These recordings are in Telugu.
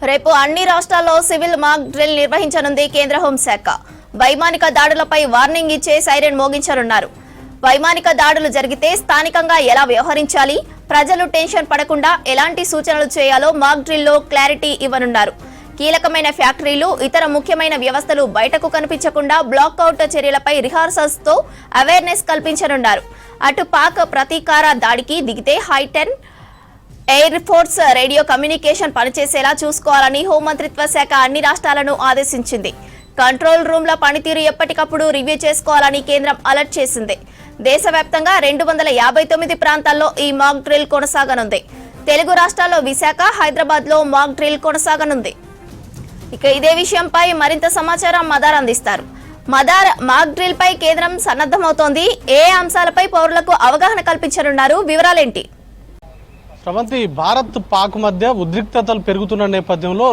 రేపు అన్ని రాష్ట్రాల్లో సివిల్ మాక్ డ్రిల్ నిర్వహించనుంది కేంద్ర హోంశాఖ. వైమానిక దాడులపై వార్నింగ్ ఇచ్చే సైరన్ మోగించనున్నారు. వైమానిక దాడులు జరిగితే స్థానికంగా ఎలా వ్యవహరించాలి, ప్రజలు టెన్షన్ పడకుండా ఎలాంటి సూచనలు చేయాలో మాక్ డ్రిల్లో క్లారిటీ ఇవ్వనున్నారు. కీలకమైన ఫ్యాక్టరీలు, ఇతర ముఖ్యమైన వ్యవస్థలు బయటకు కనిపించకుండా బ్లాక్అవుట్ చర్యలపై రిహార్సల్స్ తో అవేర్నెస్ కల్పించనున్నారు. అటు పాక్ ప్రతీకార దాడికి దిగితే హైటెన్ ఎయిర్ ఫోర్స్ రేడియో కమ్యూనికేషన్ పనిచేసేలా చూసుకోవాలని హోంమంత్రిత్వ శాఖ అన్ని రాష్ట్రాలను ఆదేశించింది. కంట్రోల్ రూమ్ల పనితీరు ఎప్పటికప్పుడు రివ్యూ చేసుకోవాలని కేంద్రం అలర్ట్ చేసింది. దేశవ్యాప్తంగా 259 ప్రాంతాల్లో ఈ మాక్ డ్రిల్ కొనసాగనుంది. తెలుగు రాష్ట్రాల్లో విశాఖ, హైదరాబాద్ లో మాక్ డ్రిల్ కొనసాగనుంది. ఇక ఇదే విషయంపై మరింత సమాచారం మదార్ అందిస్తారు. మదార్, మాక్ డ్రిల్ పై కేంద్రం సన్నద్ధమవుతోంది. ఏ అంశాలపై పౌరులకు అవగాహన కల్పించనున్నారు? వివరాలేంటి? శ్రవంతి, భారత్ పాక్ మధ్య ఉద్రిక్తతలు పెరుగుతున్న నేపథ్యంలో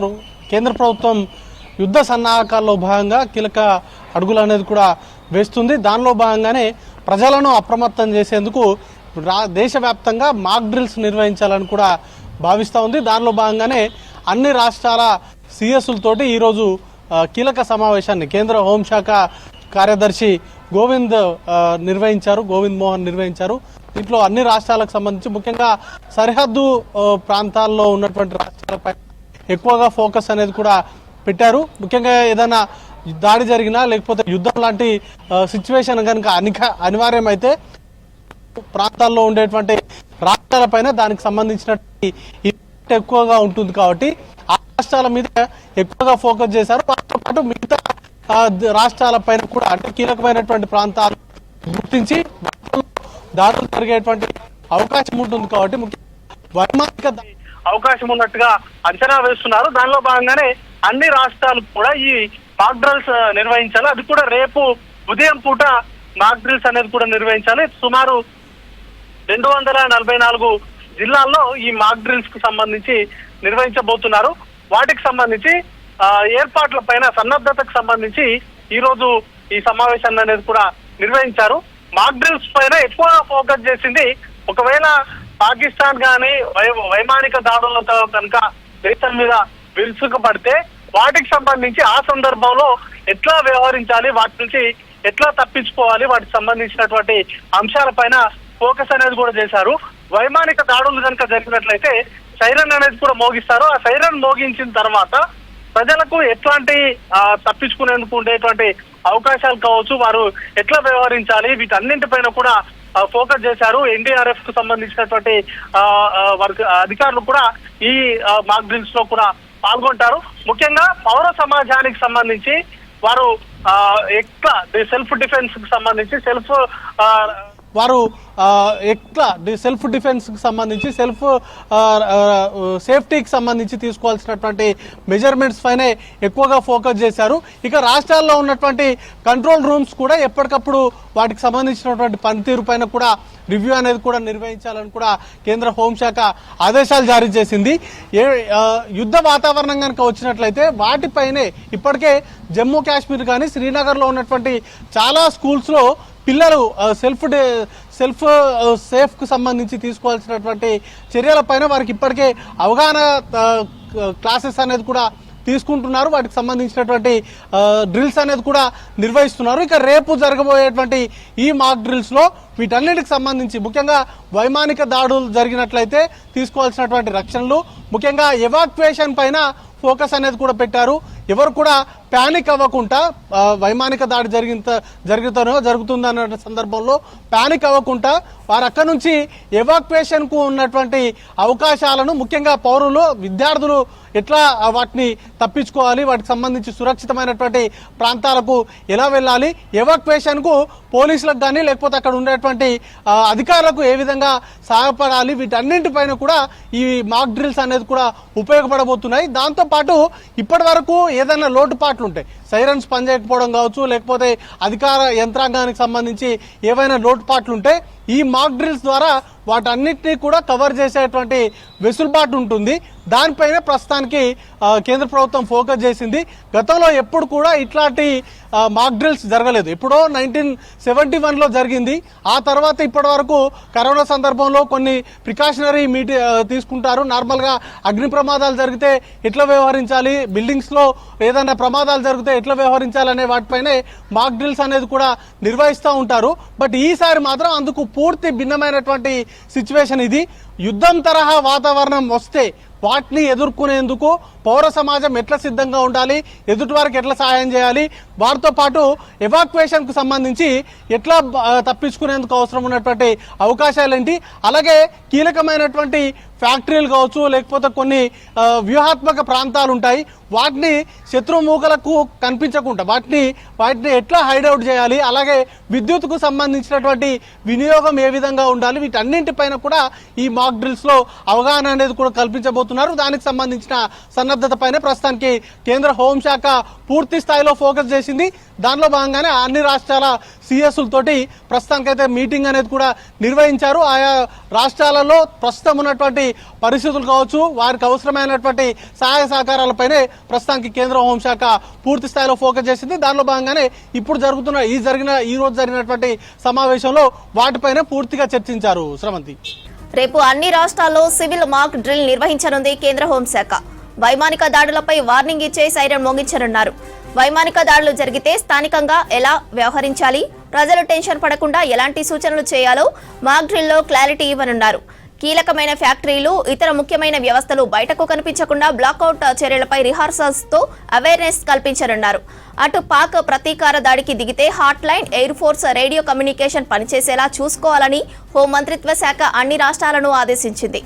కేంద్ర ప్రభుత్వం యుద్ధ సన్నాహకాల్లో భాగంగా కీలక అడుగులు అనేది కూడా వేస్తుంది. దానిలో భాగంగానే ప్రజలను అప్రమత్తం చేసేందుకు దేశవ్యాప్తంగా మాక్ డ్రిల్స్ నిర్వహించాలని కూడా భావిస్తూ ఉంది. దానిలో భాగంగానే అన్ని రాష్ట్రాల సిఎస్లతోటి ఈరోజు కీలక సమావేశాన్ని కేంద్ర హోంశాఖ కార్యదర్శి గోవింద్ మోహన్ నిర్వహించారు. దీంట్లో అన్ని రాష్ట్రాలకు సంబంధించి ముఖ్యంగా సరిహద్దు ప్రాంతాల్లో ఉన్నటువంటి రాష్ట్రాలపై ఎక్కువగా ఫోకస్ అనేది కూడా పెట్టారు. ముఖ్యంగా ఏదైనా దాడి జరిగినా లేకపోతే యుద్ధం లాంటి సిచ్యువేషన్ కనుక అనివార్యమైతే ప్రాంతాల్లో ఉండేటువంటి రాష్ట్రాలపైన దానికి సంబంధించినటువంటి ఎక్కువగా ఉంటుంది కాబట్టి ఆ రాష్ట్రాల మీద ఎక్కువగా ఫోకస్ చేశారు. వాటితో పాటు మిగతా రాష్ట్రాలపైన కూడా అంటే కీలకమైనటువంటి ప్రాంతాలు గుర్తించి దాడులు జరిగేటువంటి అవకాశం ఉంటుంది కాబట్టి వైమానిక అవకాశం ఉన్నట్టుగా అంచనా వేస్తున్నారు. దానిలో భాగంగానే అన్ని రాష్ట్రాలు కూడా ఈ మాక్ డ్రిల్స్ నిర్వహించాలి. అది కూడా రేపు ఉదయం పూట మాక్ డ్రిల్స్ అనేది కూడా నిర్వహించాలి. సుమారు 244 జిల్లాల్లో ఈ మాక్ డ్రిల్స్ కు సంబంధించి నిర్వహించబోతున్నారు. వాటికి సంబంధించి ఏర్పాట్ల పైన సన్నద్ధతకు సంబంధించి ఈ రోజు ఈ సమావేశాన్ని అనేది కూడా నిర్వహించారు. మాక్ డ్రిల్స్ పైన ఎక్కువ ఫోకస్ చేసింది ఒకవేళ పాకిస్తాన్ గానీ వైమానిక దాడులతో కనుక దేశం మీద విరుచుకుపడితే వాటికి సంబంధించి ఆ సందర్భంలో ఎట్లా వ్యవహరించాలి, వాటి నుంచి ఎట్లా తప్పించుకోవాలి, వాటికి సంబంధించినటువంటి అంశాలపైన ఫోకస్ అనేది కూడా చేశారు. వైమానిక దాడులు కనుక జరిగినట్లయితే సైరన్ అనేది కూడా మోగిస్తారు. ఆ సైరన్ మోగించిన తర్వాత ప్రజలకు ఎట్లాంటి తప్పించుకునేందుకు ఉండేటువంటి అవకాశాలు కావచ్చు, వారు ఎట్లా వ్యవహరించాలి, వీటన్నింటిపైన కూడా ఫోకస్ చేశారు. ఎన్డీఆర్ఎఫ్ కు సంబంధించినటువంటి అధికారులు కూడా ఈ మాక్ డ్రిల్స్ లో కూడా పాల్గొంటారు. ముఖ్యంగా పౌర సమాజానికి సంబంధించి వారు ఎట్లా సెల్ఫ్ డిఫెన్స్ కు సంబంధించి సెల్ఫ్ డిఫెన్స్ కి సంబంధించి సేఫ్టీకి సంబంధించి తీసుకోవాల్సినటువంటి మెజర్మెంట్స్ పైనే ఎక్కువగా ఫోకస్ చేశారు. ఇక రాష్ట్రాల్లో ఉన్నటువంటి కంట్రోల్ రూమ్స్ కూడా ఎప్పటికప్పుడు వాటికి సంబంధించినటువంటి పనితీరు పైన కూడా రివ్యూ అనేది కూడా నిర్వహించాలని కూడా కేంద్ర హోంశాఖ ఆదేశాలు జారీ చేసింది. యుద్ధ వాతావరణం కనుక వచ్చినట్లయితే వాటిపైనే ఇప్పటికే జమ్మూ కాశ్మీర్ కానీ శ్రీనగర్ లో ఉన్నటువంటి చాలా స్కూల్స్ లో పిల్లలు సెల్ఫ్ సేఫ్ కు సంబంధించి తీసుకోవాల్సినటువంటి చర్యలపైన వారికి ఇప్పటికే అవగాహన క్లాసెస్ అనేది కూడా తీసుకుంటున్నారు. వాటికి సంబంధించినటువంటి డ్రిల్స్ అనేది కూడా నిర్వహిస్తున్నారు. ఇక రేపు జరగబోయేటువంటి ఈ మాక్ డ్రిల్స్ లో వీటన్నిటికి సంబంధించి ముఖ్యంగా వైమానిక దాడులు జరిగినట్లయితే తీసుకోవాల్సినటువంటి రక్షణలు, ముఖ్యంగా ఎవాక్యుయేషన్ పైన ఫోకస్ అనేది కూడా పెట్టారు. ఎవరు కూడా ప్యానిక్ అవ్వకుండా వైమానిక దాడి జరుగుతుందన్న సందర్భంలో ప్యానిక్ అవ్వకుండా వారు అక్కడి నుంచి ఎవాక్యుయేషన్ కు ఉన్నటువంటి అవకాశాలను ముఖ్యంగా పౌరులు, విద్యార్థులు ఎట్లా వాటిని తప్పించుకోవాలి, వాటికి సంబంధించి సురక్షితమైనటువంటి ప్రాంతాలకు ఎలా వెళ్ళాలి, ఎవాక్యుయేషన్ కు పోలీసులకు కానీ లేకపోతే అక్కడ ఉండేటువంటి అధికారులకు ఏ విధంగా సహాయపడాలి, వీటన్నింటిపైన కూడా ఈ మాక్ డ్రిల్స్ అనేది కూడా ఉపయోగపడబోతున్నాయి. దాంతో పాటు ఇప్పటి వరకు ఏదైనా లోటుపాట్లు ఉంటాయి, సైరన్స్ పనిచేయకపోవడం కావచ్చు, లేకపోతే అధికార యంత్రాంగానికి సంబంధించి ఏవైనా లోటుపాట్లు ఉంటే ఈ మాక్ డ్రిల్స్ ద్వారా వాటన్నిటినీ కూడా కవర్ చేసేటువంటి వెసులుబాటు ఉంటుంది. దానిపైన ప్రస్తుతానికి కేంద్ర ప్రభుత్వం ఫోకస్ చేసింది. గతంలో ఎప్పుడు కూడా ఇట్లాంటి మాక్ డ్రిల్స్ జరగలేదు. ఎప్పుడో 1971లో జరిగింది. ఆ తర్వాత ఇప్పటి వరకు కరోనా సందర్భంలో కొన్ని ప్రికాషనరీ తీసుకుంటారు. నార్మల్గా అగ్ని ప్రమాదాలు జరిగితే ఎట్లా వ్యవహరించాలి, బిల్డింగ్స్లో ఏదైనా ప్రమాదాలు జరిగితే ఎట్లా వ్యవహరించాలి అనే వాటిపైనే మాక్ డ్రిల్స్ అనేది కూడా నిర్వహిస్తూ ఉంటారు. బట్ ఈసారి మాత్రం అందుకు పూర్తి భిన్నమైనటువంటి సిచ్యువేషన్ ఇది. యుద్ధం తరహా వాతావరణం వస్తే వాటిని ఎదుర్కొనేందుకు పౌర సమాజం ఎట్లా సిద్ధంగా ఉండాలి, ఎదుటి వారికి ఎట్లా సహాయం చేయాలి, వారితో పాటు ఎవాక్యుయేషన్కు సంబంధించి ఎట్లా తప్పించుకునేందుకు అవసరం ఉన్నటువంటి అవకాశాలేంటి, అలాగే కీలకమైనటువంటి ఫ్యాక్టరీలు కావచ్చు, లేకపోతే కొన్ని వ్యూహాత్మక ప్రాంతాలు ఉంటాయి, వాటిని శత్రుమూకలకు కనిపించకుండా వాటిని ఎట్లా హైడౌట్ చేయాలి, అలాగే విద్యుత్కు సంబంధించినటువంటి వినియోగం ఏ విధంగా ఉండాలి, వీటన్నింటిపైన కూడా ఈ మాక్ డ్రిల్స్లో అవగాహన అనేది కూడా కల్పించబోతున్నారు. దానికి సంబంధించిన సన్నద్ధత పైన ప్రస్తుతానికి కేంద్ర హోంశాఖ పూర్తి స్థాయిలో ఫోకస్ చేసింది. దానిలో భాగంగానే అన్ని రాష్ట్రాల సిఎస్లతోటి ప్రస్తుతానికైతే మీటింగ్ అనేది కూడా నిర్వహించారు. ఆయా రాష్ట్రాలలో ప్రస్తుతం ఉన్నటువంటి పరిస్థితులు కావచ్చు, వారికి అవసరమైనటువంటి సహాయ సహకారాలపైనే ప్రస్తుతానికి కేంద్ర హోంశాఖ పూర్తి స్థాయిలో ఫోకస్ చేసింది. దానిలో భాగంగానే ఇప్పుడు ఈ రోజు జరిగినటువంటి సమావేశంలో వాటిపైన పూర్తిగా చర్చించారు. శ్రవంతి, రేపు అన్ని రాష్ట్రాల్లో సివిల్ మాక్ డ్రిల్ నిర్వహించనుంది కేంద్ర హోంశాఖ. వైమానిక దాడులపై వార్నింగ్ ఇచ్చే సైరన్ మోగించనున్నారు. వైమానిక దాడులు జరిగితే స్థానికంగా ఎలా వ్యవహరించాలి, ప్రజలు టెన్షన్ పడకుండా ఎలాంటి సూచనలు చేయాలో మాక్ డ్రిల్లో క్లారిటీ ఇవ్వనున్నారు. కీలకమైన ఫ్యాక్టరీలు, ఇతర ముఖ్యమైన వ్యవస్థలు బయటకు కనిపించకుండా బ్లాకౌట్ చర్యలపై రిహార్సల్స్ తో అవేర్నెస్ కల్పించనున్నారు. అటు పాక్ ప్రతీకార దాడికి దిగితే hot line, air force radio communication పనిచేసేలా చూసుకోవాలని హోంమంత్రిత్వ శాఖ అన్ని రాష్ట్రాలను ఆదేశించింది.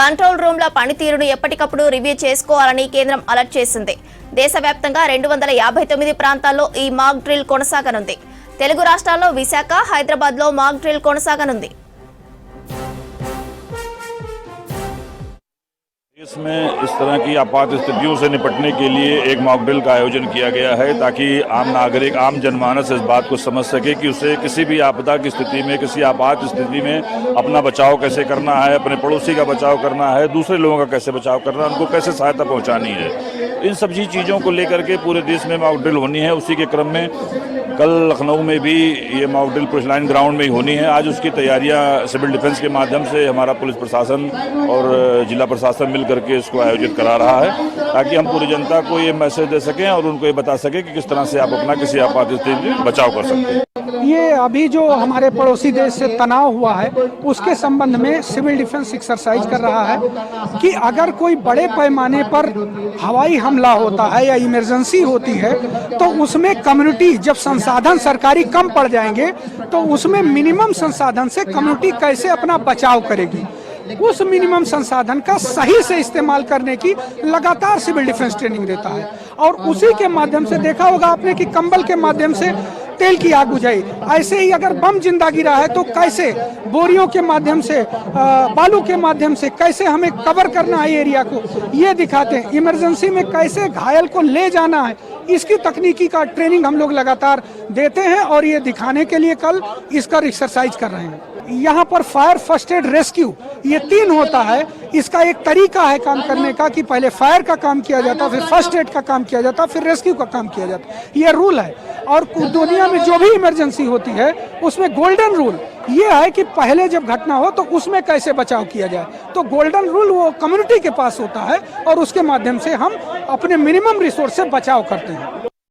కంట్రోల్ రూమ్ల పనితీరును ఎప్పటికప్పుడు రివ్యూ చేసుకోవాలని కేంద్రం అలర్ట్ చేసింది. దేశవ్యాప్తంగా 259 ప్రాంతాల్లో ఈ మాక్ డ్రిల్ కొనసాగనుంది. తెలుగు రాష్ట్రాల్లో విశాఖ, హైదరాబాద్ లో మాక్ డ్రిల్ కొనసాగనుంది. देश में इस तरह की आपात स्थितियों से निपटने के लिए एक मॉक ड्रिल का आयोजन किया गया है, ताकि आम नागरिक, आम जनमानस इस बात को समझ सके कि उसे किसी भी आपदा की स्थिति में, किसी आपात स्थिति में अपना बचाव कैसे करना है, अपने पड़ोसी का बचाव करना है, दूसरे लोगों का कैसे बचाव करना है, उनको कैसे सहायता पहुंचानी है। इन सभी चीज़ों को लेकर के पूरे देश में मॉक ड्रिल होनी है। उसी के क्रम में कल लखनऊ में भी ये mock drill police line ground में ही होनी है। आज उसकी तैयारियां सिविल डिफेंस के माध्यम से हमारा पुलिस प्रशासन और जिला प्रशासन मिल करके इसको आयोजित करा रहा है, ताकि हम पूरी जनता को ये मैसेज दे सकें और उनको ये बता सकें कि किस तरह से आप अपना किसी आपात स्थिति में बचाव कर सकते हैं। ये अभी जो हमारे पड़ोसी देश से तनाव हुआ है, उसके संबंध में सिविल डिफेंस एक्सरसाइज कर रहा है कि अगर कोई बड़े पैमाने पर हवाई हमला होता है या इमरजेंसी होती है, तो उसमें कम्युनिटी, जब संसाधन सरकारी कम पड़ जाएंगे, तो उसमें मिनिमम संसाधन से कम्युनिटी कैसे अपना बचाव करेगी, उस मिनिमम संसाधन का सही से इस्तेमाल करने की लगातार सिविल डिफेंस ट्रेनिंग देता है। और उसी के माध्यम से देखा होगा आपने कि कंबल के माध्यम से तेल की आग बुझाई, ऐसे ही अगर बम जिंदा गिरा है तो कैसे बोरियों के माध्यम से, बालू के माध्यम से कैसे हमें कवर करना है एरिया को, ये दिखाते हैं। इमरजेंसी में कैसे घायल को ले जाना है, इसकी तकनीकी का ट्रेनिंग हम लोग लगातार देते हैं और ये दिखाने के लिए कल इसका एक्सरसाइज कर रहे हैं। यहाँ पर फायर, फर्स्ट एड, रेस्क्यू, ये 3 होता है। इसका एक तरीका है काम करने का कि पहले फायर का काम किया जाता, फिर फर्स्ट एड का काम किया जाता, फिर रेस्क्यू का काम किया जाता। ये रूल है। और दुनिया में जो भी इमरजेंसी होती है उसमें गोल्डन रूल ये है कि पहले जब घटना हो तो उसमें कैसे बचाव किया जाए। तो गोल्डन रूल वो कम्युनिटी के पास होता है और उसके माध्यम से हम अपने मिनिमम रिसोर्स से बचाव करते हैं।